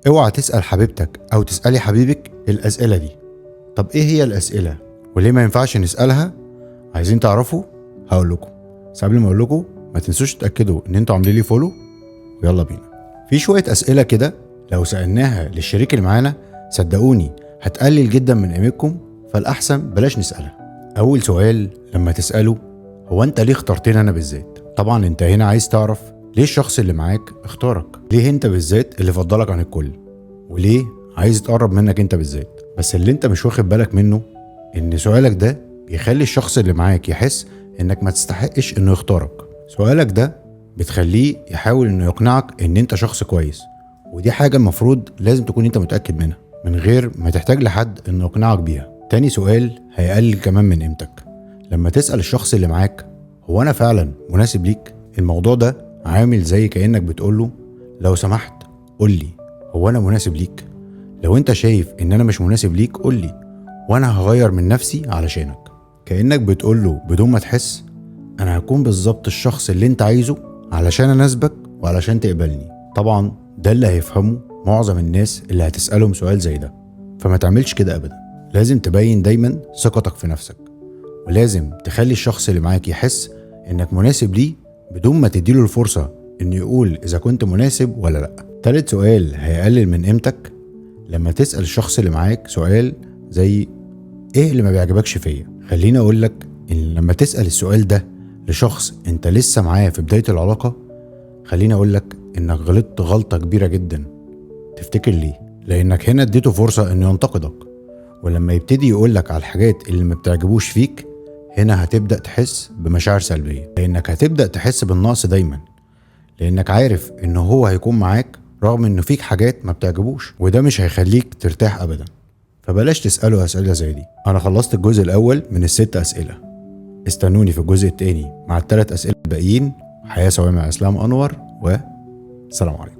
اوعى تسأل حبيبتك او تسألي حبيبك الاسئلة دي. طب ايه هي الاسئلة وليه ما ينفعش نسألها؟ عايزين تعرفوا؟ هقول لكم، بس قبل ما اقول لكم ما تنسوش تتأكدوا ان انتوا عاملين لي فولو، ويلا بينا. في شوية اسئلة كده لو سألناها للشريك اللي معانا صدقوني هتقلل جدا من قيمتكم، فالاحسن بلاش نسألها. اول سؤال لما تسأله: هو انت ليه اخترتني انا بالذات؟ طبعا انت هنا عايز تعرف ليه الشخص اللي معاك اختارك، ليه انت بالذات اللي فضلك عن الكل، وليه عايز تقرب منك انت بالذات. بس اللي انت مش واخد بالك منه ان سؤالك ده بيخلي الشخص اللي معاك يحس انك ما تستحقش انه يختارك. سؤالك ده بتخليه يحاول انه يقنعك ان انت شخص كويس، ودي حاجة المفروض لازم تكون انت متأكد منها من غير ما تحتاج لحد انه يقنعك بيها. تاني سؤال هيقلل كمان من قيمتك لما تسأل الشخص اللي معاك: هو انا فعلا مناسب ليك؟ الموضوع ده عامل زي كأنك بتقوله: لو سمحت قولي هو انا مناسب ليك؟ لو انت شايف ان انا مش مناسب ليك قولي وانا هغير من نفسي علشانك. كأنك بتقوله بدون ما تحس: انا هكون بالظبط الشخص اللي انت عايزه علشان اناسبك وعلشان تقبلني. طبعا ده اللي هيفهمه معظم الناس اللي هتسألهم سؤال زي ده، فما تعملش كده ابدا. لازم تبين دايما ثقتك في نفسك، ولازم تخلي الشخص اللي معاك يحس انك مناسب ليه بدون ما تديله الفرصة انه يقول اذا كنت مناسب ولا لا. تالت سؤال هيقلل من قيمتك لما تسأل الشخص اللي معاك سؤال زي: ايه اللي ما بيعجبكش فيا؟ خليني اقول لك ان لما تسأل السؤال ده لشخص انت لسه معاه في بداية العلاقة، خليني اقول لك انك غلطت غلطة كبيرة جدا. تفتكر ليه؟ لانك هنا اديته فرصة انه ينتقدك، ولما يبتدي يقولك على الحاجات اللي ما بتعجبوش فيك هنا هتبدأ تحس بمشاعر سلبية، لانك هتبدأ تحس بالنقص دايما، لانك عارف انه هو هيكون معاك رغم انه فيك حاجات ما بتعجبوش، وده مش هيخليك ترتاح ابدا. فبلاش تسأله اسئلة زي دي. انا خلصت الجزء الاول من ال6 اسئلة، استنوني في الجزء التاني مع ال3 اسئلة الباقيين. حياة سوية مع اسلام انور، والسلام عليكم.